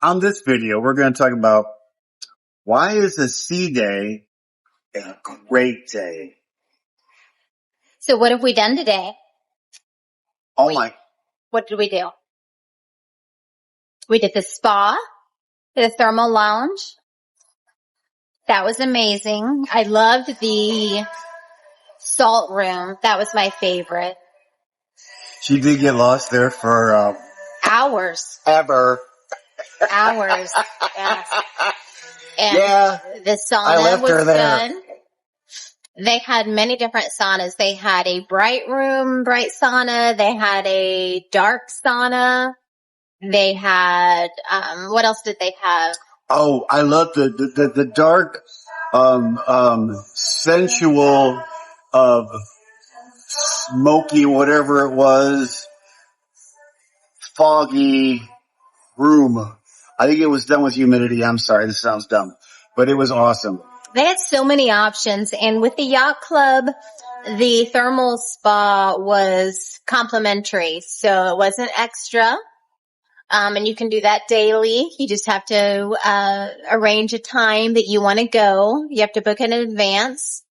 On this video, we're going to talk about why is a sea day a great day? So what have we done today? What did we do? We did the spa, the thermal lounge. That was amazing. I loved the salt room. That was my favorite. She did get lost there for hours. Hours. Yes. And yeah. The sauna was good. They had many different saunas. They had a bright sauna. They had a dark sauna. They had, what else did they have? Oh, I love the dark, sensual, smoky, whatever it was, foggy room. I think it was done with humidity. I'm sorry, this sounds dumb, but it was awesome. They had so many options, and with the yacht club, the thermal spa was complimentary, so it wasn't extra. And you can do that daily. You just have to arrange a time that you want to go. You have to book in advance.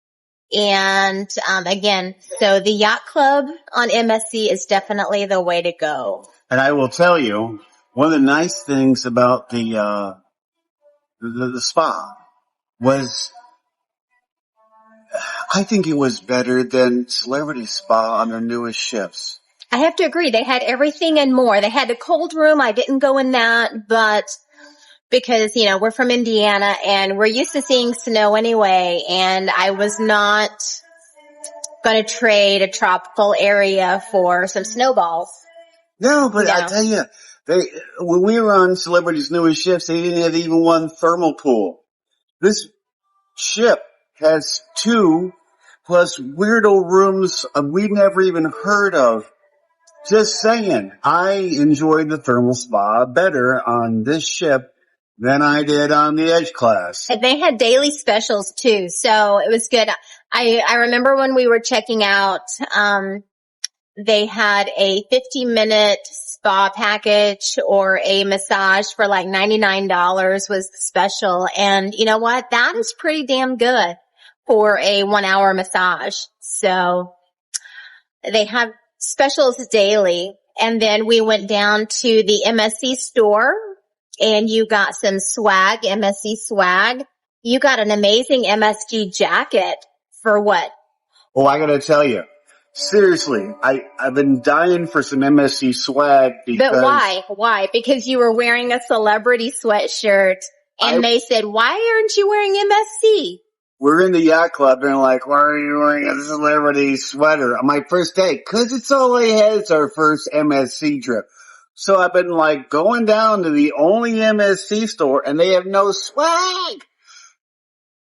And again, so the yacht club on MSC is definitely the way to go. And I will tell you, one of the nice things about the spa was, I think it was better than Celebrity Spa on their newest ships. I have to agree. They had everything and more. They had the cold room. I didn't go in that, but because, we're from Indiana and we're used to seeing snow anyway, and I was not going to trade a tropical area for some snowballs. No, but I tell you, when we were on Celebrity's newest ships, they didn't have even one thermal pool. This ship has 2 plus weirdo rooms we've never even heard of. Just saying, I enjoyed the thermal spa better on this ship than I did on the Edge class. And they had daily specials too, so it was good. I remember when we were checking out, they had a 50-minute spa package or a massage for like $99 was the special. And you know what? That is pretty damn good for a 1-hour massage. So they have specials daily. And then we went down to the MSC store and you got some swag, MSC swag. You got an amazing MSG jacket for what? Oh, I gotta tell you. Seriously, I've been dying for some MSC swag because... But why? Why? Because you were wearing a celebrity sweatshirt and they said, why aren't you wearing MSC? We're in the yacht club and they're like, why are you wearing a celebrity sweater on my first day? 'Cause it's all they had. It's our first MSC trip. So I've been like going down to the only MSC store and they have no swag.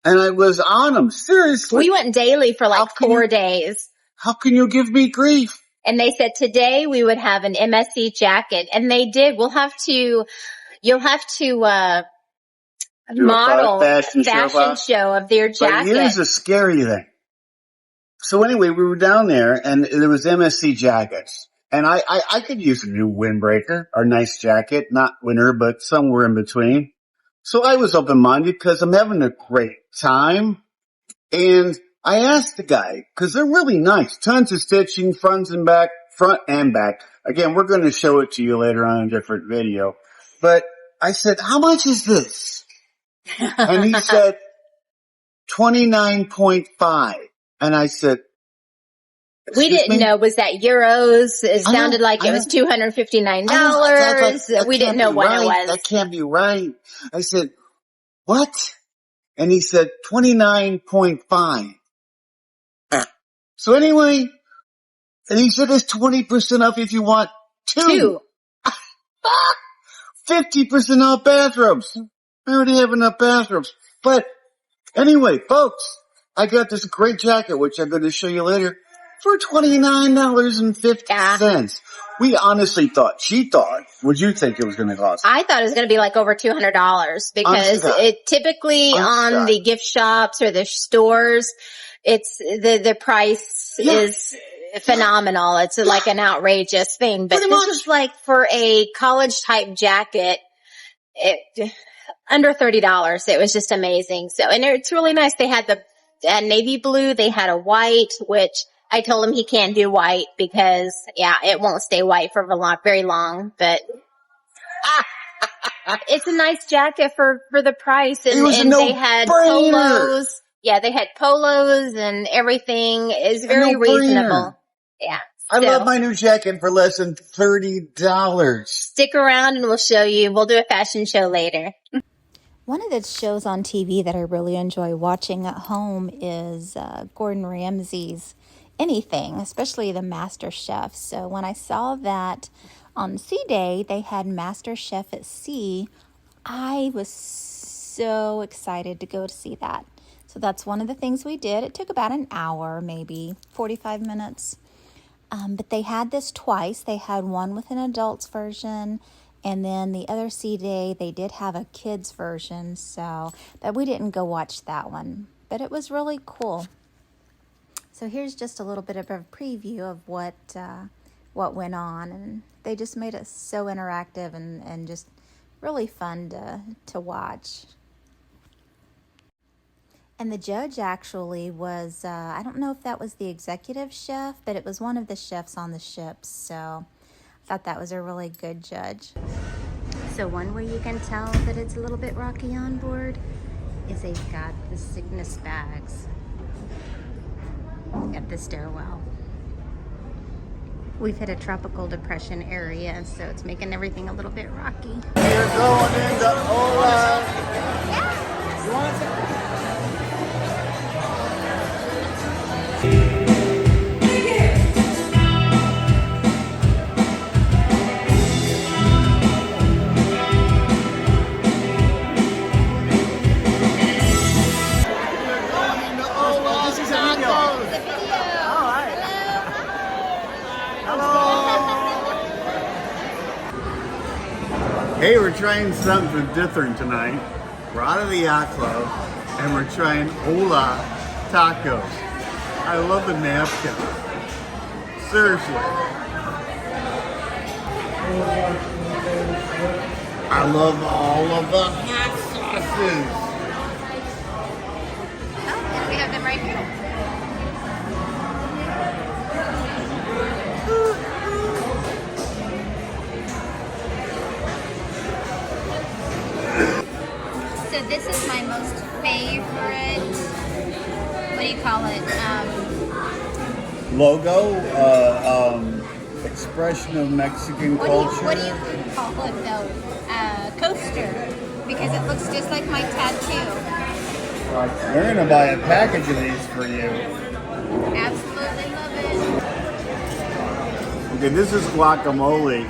And I was on them. Seriously. We went daily for like 4 days. How can you give me grief? And they said today we would have an MSC jacket. And they did. You'll have to model fashion show of their jacket. But here's the scary thing. So anyway, we were down there and there was MSC jackets. And I could use a new windbreaker or nice jacket, not winter, but somewhere in between. So I was open-minded because I'm having a great time. And I asked the guy, because they're really nice. Tons of stitching, front and back. Again, we're going to show it to you later on in a different video. But I said, how much is this? And he said, 29.5. And I said, we didn't know. Was that euros? It sounded like it was $259. We didn't know what it was. That can't be right. I said, what? And he said 29.5. So anyway, and he said it's 20% off if you want 2. 50% off bathrooms. I already have enough bathrooms. But anyway, folks, I got this great jacket, which I'm going to show you later, for $29.50. We honestly she thought, what'd you think it was going to cost? I thought it was going to be like over $200 because it typically on the gift shops or the stores, it's the price is phenomenal. It's like an outrageous thing, but this is like for a college type jacket. under $30. It was just amazing. So, and it's really nice. They had the navy blue. They had a white, which I told him he can't do white because, yeah, it won't stay white for very long. But it's a nice jacket for the price. And, they had polos. Yeah, they had polos and everything. Is very reasonable. Yeah. I love my new jacket for less than $30. Stick around and we'll show you. We'll do a fashion show later. One of the shows on TV that I really enjoy watching at home is Gordon Ramsay's anything, especially the Master Chef. So when I saw that on Sea Day, they had Master Chef at Sea, I was so excited to go to see that. So that's one of the things we did. It took about an hour, maybe 45 minutes. But they had this twice. They had one with an adults version, and then the other Sea Day, they did have a kids version. So, but we didn't go watch that one. But it was really cool. So here's just a little bit of a preview of what went on, and they just made it so interactive and just really fun to watch. And the judge actually was, I don't know if that was the executive chef, but it was one of the chefs on the ships. So I thought that was a really good judge. So one way you can tell that it's a little bit rocky on board is they've got the sickness bags at the stairwell. We've hit a tropical depression area, so it's making everything a little bit rocky. We're going into Ola. Yeah. You want to? Hey, we're trying something different tonight. We're out of the yacht club and we're trying Ola Tacos. I love the napkin. Seriously. I love all of the hot sauces. Oh, and we have them right here. So this is my most favorite, what do you call it? Logo, expression of Mexican culture. What do you call it though? Coaster, because it looks just like my tattoo. We're gonna buy a package of these for you. Absolutely love it. Okay, this is guacamole,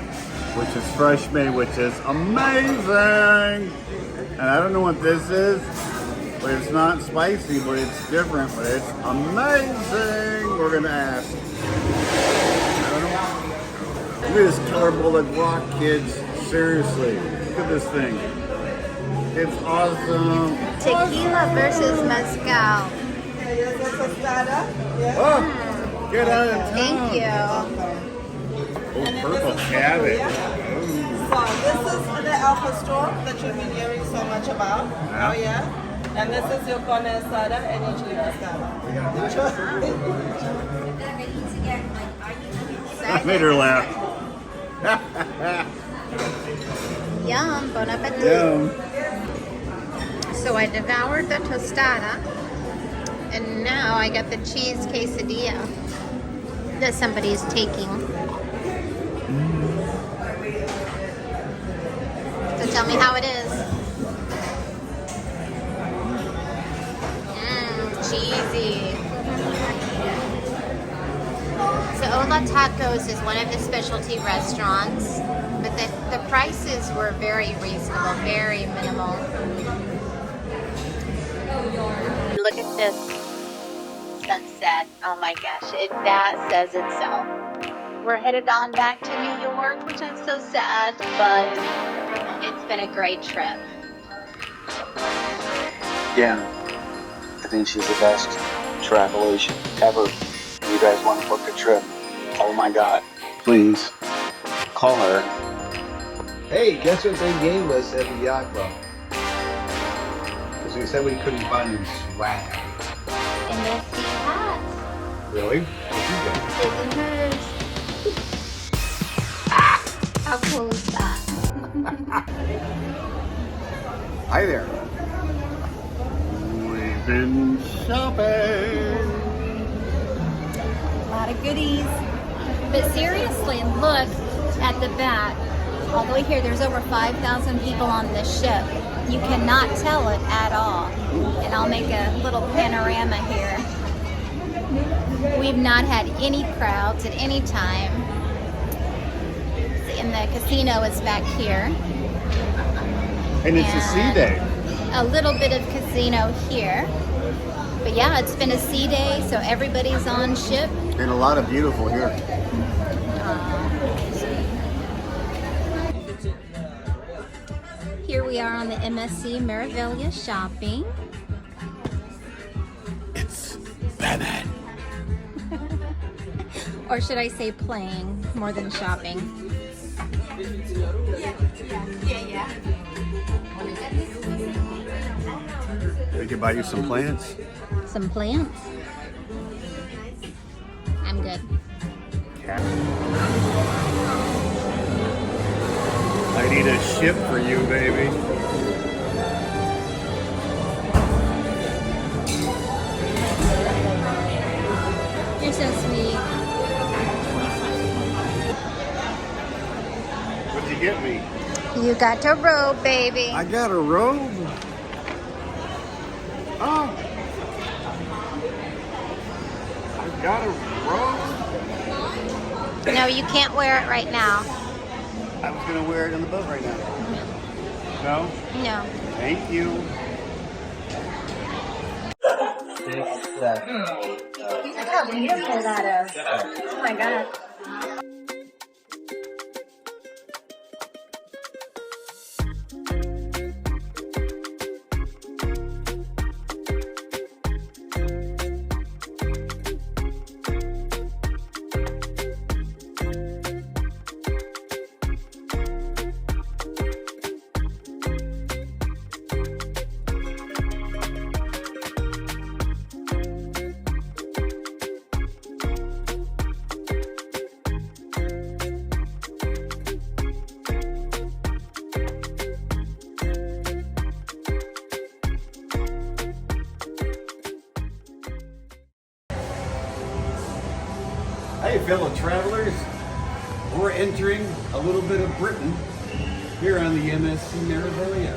which is fresh made, which is amazing. And I don't know what this is, but it's not spicy, but it's different, but it's amazing. We're gonna ask. I don't know. Look at this color bowl of guac, kids. Seriously, look at this thing. It's awesome. Tequila versus mezcal. Oh, get out of town. Thank you. Oh, purple cabbage. So this is the alpha store that you've been hearing so much about. Yeah. Oh yeah. And this is your corn asada and your chili asada. I made her laugh. Yum, bon appetit. Yum. So I devoured the tostada, and now I got the cheese quesadilla that somebody's taking. So tell me how it is. Cheesy. So Ola Tacos is one of the specialty restaurants, but the prices were very reasonable, very minimal. Look at this sunset. Oh my gosh, that says itself. We're headed on back to New York, which I'm so sad, but it's been a great trip. Yeah, I think she's the best travel agent ever. You guys want to book a trip? Oh my God, please call her Hey, guess what they gave us at the yacht club? Because we said we couldn't find any swag. MSC hat. Really? What'd you get? It's in hers. How cool is that? Hi there. We've been shopping. A lot of goodies. But seriously, look at the back. All the way here, there's over 5,000 people on this ship. You cannot tell it at all. And I'll make a little panorama here. We've not had any crowds at any time. And the casino is back here. And it's a sea day. A little bit of casino here. But yeah, it's been a sea day, so everybody's on ship. And a lot of beautiful here. Here we are on the MSC Meraviglia shopping. It's Batman. Or should I say playing more than shopping? Yeah. We could buy you some plants. Some plants? I'm good. I need a ship for you, baby. You're so sweet. What'd you get me? You got a robe, baby. I got a robe. Oh. I got a robe. No, you can't wear it right now. I was gonna wear it in the boat right now. No? No. Thank you. Look how beautiful that is. Oh my god. Hey, fellow travelers. We're entering a little bit of Britain here on the MSC Meraviglia.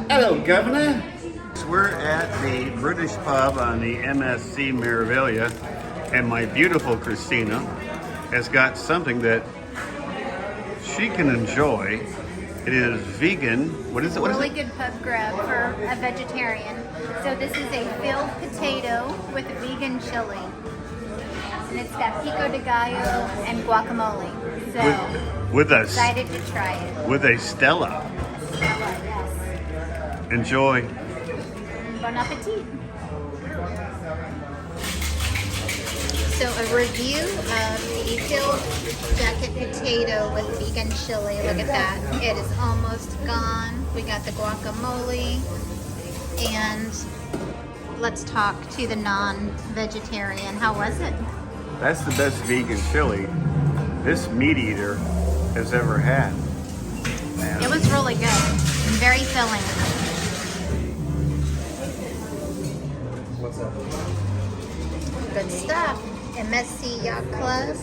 Hello, Governor. We're at the British pub on the MSC Meraviglia, and my beautiful Christina has got something that she can enjoy. It is vegan. What is it? What is Really it? good pub grub for a vegetarian. So this is a filled potato with vegan chili. And it's got pico de gallo and guacamole. So With a excited to try it. with a Stella. Yes. Enjoy. Bon appetit. So a review of the filled jacket potato with vegan chili. Look at that. It is almost gone. We got the guacamole. And let's talk to the non-vegetarian. How was it? That's the best vegan chili this meat eater has ever had. Man. It was really good. And very filling. What's up? Good stuff. MSC Yacht Club,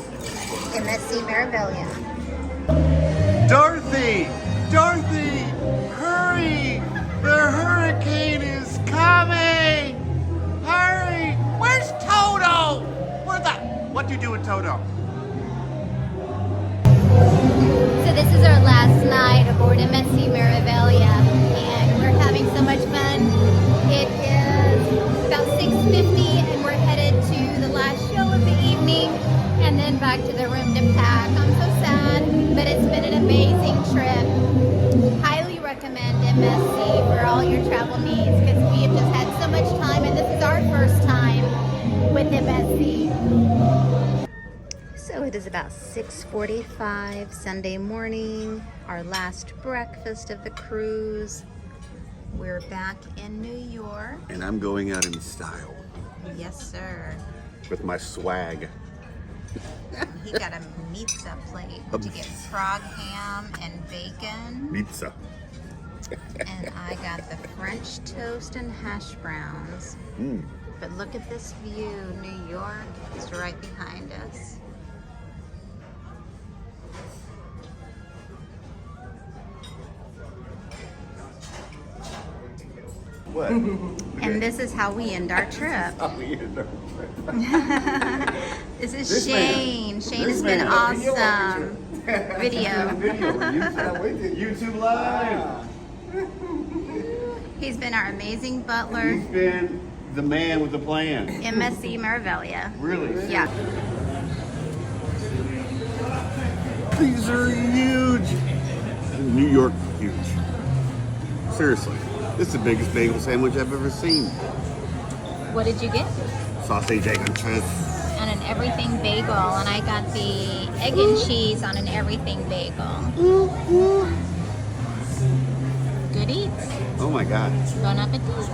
MSC Meraviglia. Dorothy! Dorothy! Hurry! The hurricane is coming! Hurry! Where's Toto? What do you do with Toto? So this is our last night aboard MSC Meraviglia, and we're having so much fun. It is about 6:50, and we're headed to the last show of the evening, and then back to the room to pack. I'm so sad, but it's been an amazing trip. Highly recommend MSC for all your travel needs because we have just had so much time, and this is our first time with MSC. So it is about 6:45 Sunday morning, our last breakfast of the cruise. We're back in New York. And I'm going out in style Yes, sir. with my swag. He got a pizza plate. Did you get frog ham and bacon? Pizza. And I got the French toast and hash browns. But look at this view. New York is right behind us. What? And this is how we end our trip. This is Shane. Shane has been awesome. Video. YouTube Live. He's been our amazing butler. He's been the man with the plan. MSC Meraviglia. Really? Yeah. These are huge. New York, huge. Seriously. This is the biggest bagel sandwich I've ever seen. What did you get? Sausage, egg, and cheese. On an everything bagel, and I got the egg and cheese on an everything bagel. Good eats. Oh my God. Bon appetit.